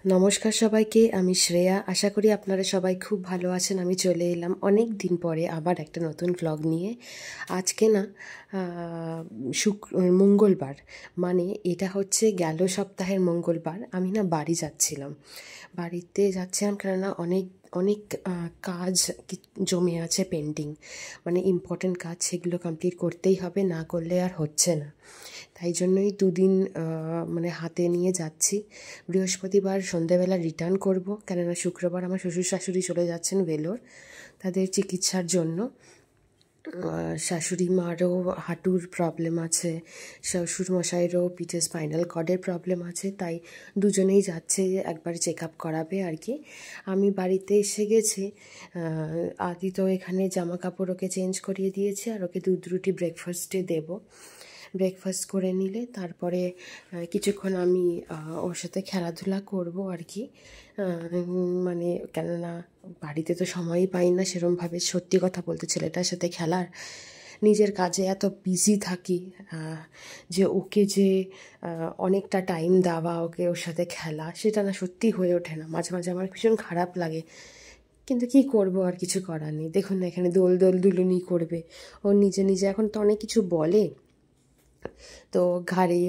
নমস্কার সবাইকে, আমি শ্রেয়া। আশা করি আপনারা সবাই খুব ভালো আছেন। আমি চলে এলাম অনেক দিন পরে আবার একটা নতুন ভ্লগ নিয়ে। আজকে না মঙ্গলবার, মানে এটা হচ্ছে গেল সপ্তাহের মঙ্গলবার। আমি না বাড়ি যাচ্ছিলাম, বাড়িতে যাচ্ছিলাম কেননা অনেক অনেক কাজ জমে আছে পেন্ডিং, মানে ইম্পর্টেন্ট কাজ, সেগুলো কমপ্লিট করতেই হবে, না করলে আর হচ্ছে না। তাই জন্যই দুদিন মানে হাতে নিয়ে যাচ্ছি। বৃহস্পতিবার সন্ধেবেলা রিটার্ন করব, কেননা শুক্রবার আমার শ্বশুর শাশুড়ি চলে যাচ্ছেন ভেলোর তাদের চিকিৎসার জন্য। শাশুড়ি মারও হাঁটুর প্রবলেম আছে, শ্বশুর মশাইয়েরও পিঠে স্পাইনাল কর্ডের প্রবলেম আছে, তাই দুজনেই যাচ্ছে একবার চেক আপ করাবে আর কি। আমি বাড়িতে এসে গেছি। আদি তো এখানে জামা কাপড় ওকে চেঞ্জ করিয়ে দিয়েছে, আর ওকে দুধ রুটি ব্রেকফাস্টে দেবো। ব্রেকফাস্ট করে নিলে তারপরে কিছুক্ষণ আমি ওর সাথে খেলাধুলা করব আর কি। মানে কেননা বাড়িতে তো সময়ই পাই না সেরমভাবে, সত্যি কথা বলতে, ছেলেটার সাথে খেলার। নিজের কাজে এত বিজি থাকি যে ওকে যে অনেকটা টাইম দেওয়া, ওকে ওর সাথে খেলা, সেটা না সত্যি হয়ে ওঠে না। মাঝে মাঝে আমার ভীষণ খারাপ লাগে, কিন্তু কি করব, আর কিছু করার নেই। দেখুন না, এখানে দোল দোল দুলুনি করবে ও নিজে নিজে। এখন তো অনেক কিছু বলে, তো ঘাড়ে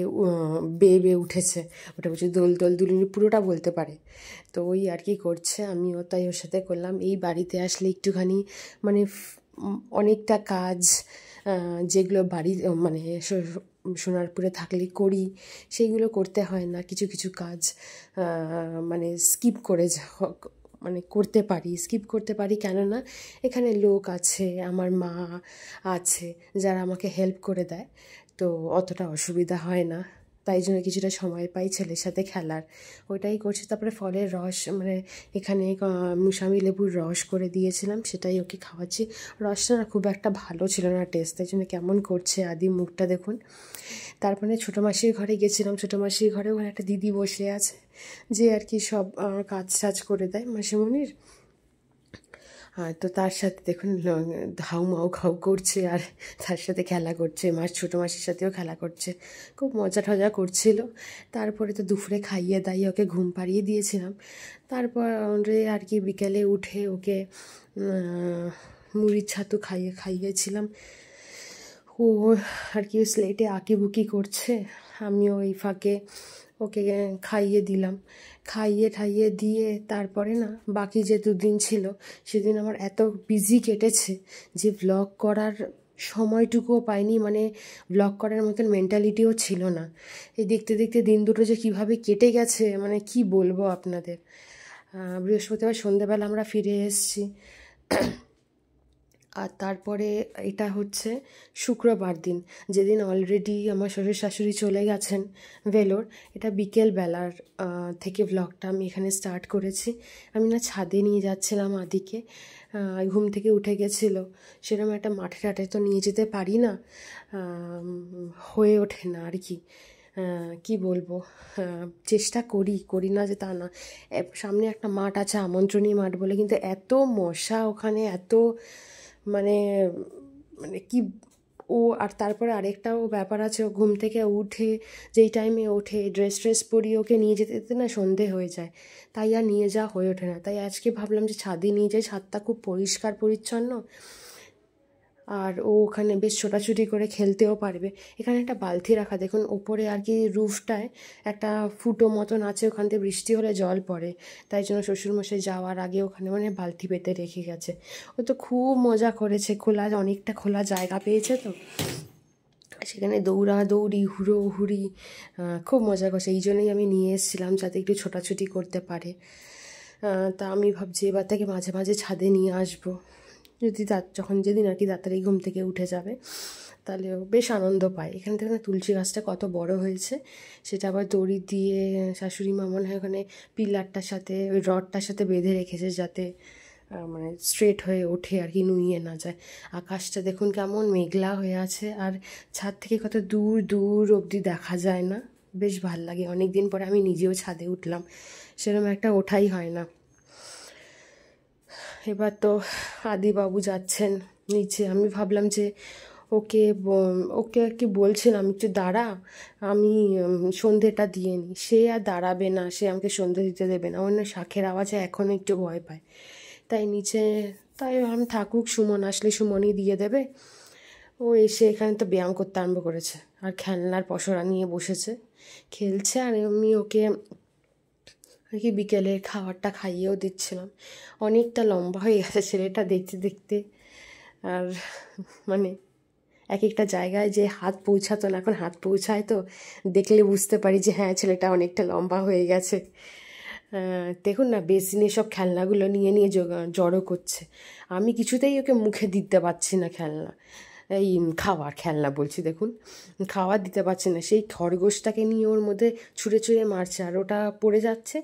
বেয়ে বেয়ে উঠেছে, ওটা বলছে দোল দোল দুলুনি, পুরোটা বলতে পারে। তো ওই আর কি করছে, আমিও তাই ওর সাথে করলাম। এই বাড়িতে আসলে একটুখানি মানে অনেকটা কাজ যেগুলো বাড়ি মানে সোনারপুরে থাকলে করি, সেইগুলো করতে হয় না। কিছু কিছু কাজ মানে স্কিপ করে মানে করতে পারি, স্কিপ করতে পারি, কেননা এখানে লোক আছে, আমার মা আছে যারা আমাকে হেল্প করে দেয়, তো অতটা অসুবিধা হয় না। তাই জন্য কিছুটা সময় পাই ছেলের সাথে খেলার, ওইটাই করছি। তারপরে ফলের রস, মানে এখানে মুসাম্বি লেবুর রস করে দিয়েছিলাম, সেটাই ওকে খাওয়াচ্ছি। রসটা না খুব একটা ভালো ছিল না টেস্ট, তাই জন্য কেমন করছে আদি মুখটা দেখুন। তারপরে ছোটো মাসির ঘরে গেছিলাম, ছোটো মাসির ঘরে ওখানে একটা দিদি বসে আছে, যে আর কি সব কাজ টাজ করে দেয় মাসিমণির। তো তার সাথে দেখুন হাউ মাউ খাউ করছে, আর তার সাথে খেলা করছে, ছোটো মাসির সাথেও খেলা করছে, খুব মজা টজা করছিল। তারপরে তো দুপুরে খাইয়ে দাইয়ে ওকে ঘুম পাড়িয়ে দিয়েছিলাম। তারপরে আর কি বিকেলে উঠে ওকে মুড়ির ছাতু খাইয়েছিলাম। ও আর কি স্লেটে আঁকিবুকি করছে, আমিও এই ফাঁকে ওকে খাইয়ে দিলাম। খাইয়ে ঠাইয়ে দিয়ে তারপরে না বাকি যে দুদিন ছিল, সেদিন আমার এত বিজি কেটেছে যে ব্লগ করার সময়টুকুও পাইনি, মানে ব্লগ করার মতন মেন্টালিটিও ছিল না। এই দেখতে দেখতে দিন দুটো যে কীভাবে কেটে গেছে, মানে কি বলবো আপনাদের। বৃহস্পতিবার সন্ধেবেলা আমরা ফিরে এসেছি, আর তারপরে এটা হচ্ছে শুক্রবার দিন, যেদিন অলরেডি আমার শ্বশুর শাশুড়ি চলে গেছেন ভেলোর। এটা বিকেলবেলার থেকে ব্লগটা আমি এখানে স্টার্ট করেছি। আমি না ছাদে নিয়ে যাচ্ছিলাম আদিকে, ঘুম থেকে উঠে গেছিলো, সেরকম একটা মাঠে টাঠে তো নিয়ে যেতে পারি না, হয়ে ওঠে না আর কি। কি বলবো, চেষ্টা করি না যে তা না। সামনে একটা মাঠ আছে, আমন্ত্রণী মাঠ বলে, কিন্তু এত মশা ওখানে, এত মানে মানে কি ও। আর তারপরে আরেকটাও ব্যাপার আছে, ও ঘুম থেকে উঠে যেই টাইমে ওঠে ড্রেস পরিয়ে ওকে নিয়ে যেতে যেতে না সন্ধে হয়ে যায়, তাই আর নিয়ে যাওয়া হয়ে ওঠে না। তাই আজকে ভাবলাম যে ছাদে নিয়ে যাই, ছাদটা খুব পরিষ্কার পরিচ্ছন্ন, আর ও ওখানে বেশ ছোটাছুটি করে খেলতেও পারবে। এখানে একটা বালতি রাখা দেখুন ওপরে আর কি, রুফটায় একটা ফুটো মতন আছে, ওখান থেকে বৃষ্টি হলে জল পড়ে, তাই জন্য শ্বশুরমশাই যাওয়ার আগে ওখানে মানে বালতি পেতে রেখে গেছে। ও তো খুব মজা করেছে, অনেকটা খোলা জায়গা পেয়েছে তো, সেখানে দৌড়াদৌড়ি হুড়োহুড়ি খুব মজা করছে। এই জন্যই আমি নিয়ে এসেছিলাম, যাতে একটু ছোটাছুটি করতে পারে। তা আমি ভাবছি এবার থেকে মাঝে মাঝে ছাদে নিয়ে আসবো, যদি যখন যেদিন আর কি তাড়াতাড়ি ঘুম থেকে উঠে যাবে, তাহলে ও বেশ আনন্দ পায়। এখানে থেকে তুলসী গাছটা কত বড় হয়েছে, সেটা আবার দড়ি দিয়ে শাশুড়ি মা মনে হয় ওখানে পিলারটার সাথে, ওই রডটার সাথে বেঁধে রেখেছে, যাতে মানে স্ট্রেট হয়ে ওঠে আর কি, নুইয়ে না যায়। আকাশটা দেখুন কেমন মেঘলা হয়ে আছে, আর ছাদ থেকে কত দূর দূর অবধি দেখা যায় না, বেশ ভাল লাগে। অনেক দিন পরে আমি নিজেও ছাদে উঠলাম, সেরকম একটা ওঠাই হয় না। এবার তো আদিবাবু যাচ্ছেন নিচে, আমি ভাবলাম যে ওকে ওকে আর কি বলছিলাম একটু দাঁড়া, আমি সন্ধেটা দিয়ে নিই। সে আর দাঁড়াবে না, সে আমাকে সন্ধে দিতে দেবে না। অন্য শাঁখের আওয়াজে এখনও একটু ভয় পায়। তাই নিচে, তাই আমি থাকুক, সুমন আসলে সুমনই দিয়ে দেবে। ও এসে এখানে তো ব্যায়াম করতে আরম্ভ করেছে, আর খেলনার পসরা নিয়ে বসেছে, খেলছে। আর আমি ওকে আর কি বিকেলে খাবারটা খাইয়েও দিচ্ছিলাম। অনেকটা লম্বা হয়ে গেছে ছেলেটা দেখতে দেখতে। আর মানে এক একটা জায়গায় যে হাত পৌঁছাতো না, এখন হাত পৌঁছায়, তো দেখলে বুঝতে পারি যে হ্যাঁ ছেলেটা অনেকটা লম্বা হয়ে গেছে। দেখুন না, বেসিনে সব খেলনাগুলো নিয়ে নিয়ে জড়ো করছে। আমি কিছুতেই ওকে মুখে দিতে পারছি না খেলনা, এই খাওয়ার খেলনা বলছি, দেখুন খাওয়ার দিতে পারছি না। সেই খরগোশটাকে নিয়ে ওর মধ্যে ছুঁড়ে ছুঁড়ে মারছে, আর ওটা পড়ে যাচ্ছে।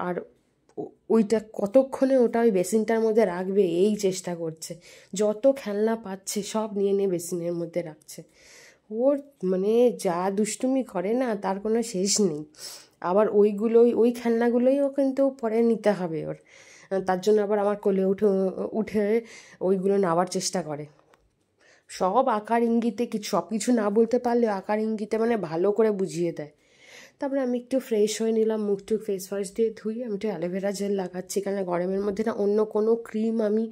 আর ওইটা কতক্ষণে ওটা ওই বেসিনটার মধ্যে রাখবে এই চেষ্টা করছে। যত খেলনা পাচ্ছে সব নিয়ে নিয়ে বেসিনের মধ্যে রাখছে। ওর মানে যা দুষ্টুমি করে না, তার কোনো শেষ নেই। আবার ওই খেলনাগুলোই ও কিন্তু পরে নিতে হবে ওর। তার জন্য আবার আমার কোলে উঠে উঠে ওইগুলো নেওয়ার চেষ্টা করে। সব আকার ইঙ্গিতে, সব কিছু না বলতে পারলেও আকার ইঙ্গিতে মানে ভালো করে বুঝিয়ে দেয়। তারপরে আমি একটু ফ্রেশ হয়ে নিলাম, মুখ টুক ফেস ওয়াশ দিয়ে ধুই। আমি একটু অ্যালোভেরা জেল লাগাচ্ছি, কারণ গরমের মধ্যে না অন্য কোনো ক্রিম আমি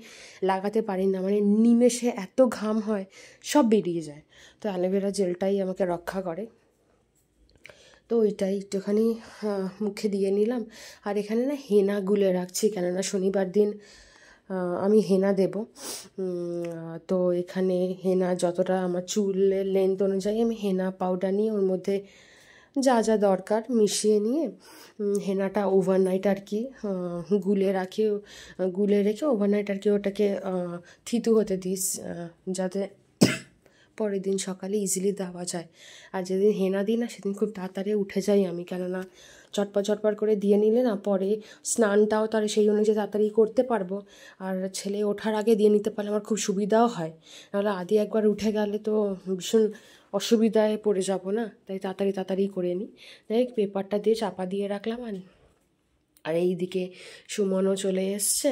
লাগাতে পারি না, মানে নিমেষে এত ঘাম হয়, সব বেরিয়ে যায়। তো অ্যালোভেরা জেলটাই আমাকে রক্ষা করে। তো ওইটাই একটুখানি মুখে দিয়ে নিলাম। আর এখানে না হেনা গুলে রাখছি, কেননা শনিবার দিন আমি হেনা দেব। তো এখানে হেনা যতটা আমার চুলের লেন্থ অনুযায়ী আমি হেনা পাউডার নিয়ে ওর মধ্যে যা যা দরকার মিশিয়ে নিয়ে হেনাটা ওভারনাইট আর কি গুলে রেখে ওভারনাইট আর কি ওটাকে থিতু হতে দিস, যাতে পরের দিন সকালে ইজিলি দেওয়া যায়। আর যেদিন হেনা দিই না সেদিন খুব তাড়াতাড়ি উঠে যাই আমি, কেননা চটপট করে দিয়ে নিলে না পরে স্নানটাও তার সেই অনুযায়ী তাড়াতাড়ি করতে পারবো। আর ছেলে ওঠার আগে দিয়ে নিতে পারলে আমার খুব সুবিধাও হয়, নাহলে আদি একবার উঠে গেলে তো ভীষণ অসুবিধায় পড়ে যাব না। তাই তাড়াতাড়ি করে নিই। যাই পেপারটা দিয়ে চাপা দিয়ে রাখলাম। আর এইদিকে সুমনও চলে এসছে।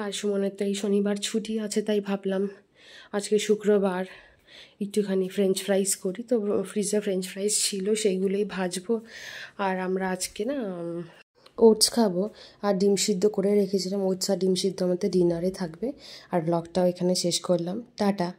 আর সুমনের তো এই শনিবার ছুটি আছে, তাই ভাবলাম আজকে শুক্রবার একটুখানি ফ্রেঞ্চ ফ্রাইস করি। তো ফ্রিজে ফ্রেঞ্চ ফ্রাইস ছিল, সেইগুলোই ভাজবো। আর আমরা আজকে না ওটস খাবো, আর ডিম সিদ্ধ করে রেখেছিলাম। ওটস আর ডিম সিদ্ধ আমাদের ডিনারে থাকবে। আর ব্লগটাও এখানে শেষ করলাম, টাটা।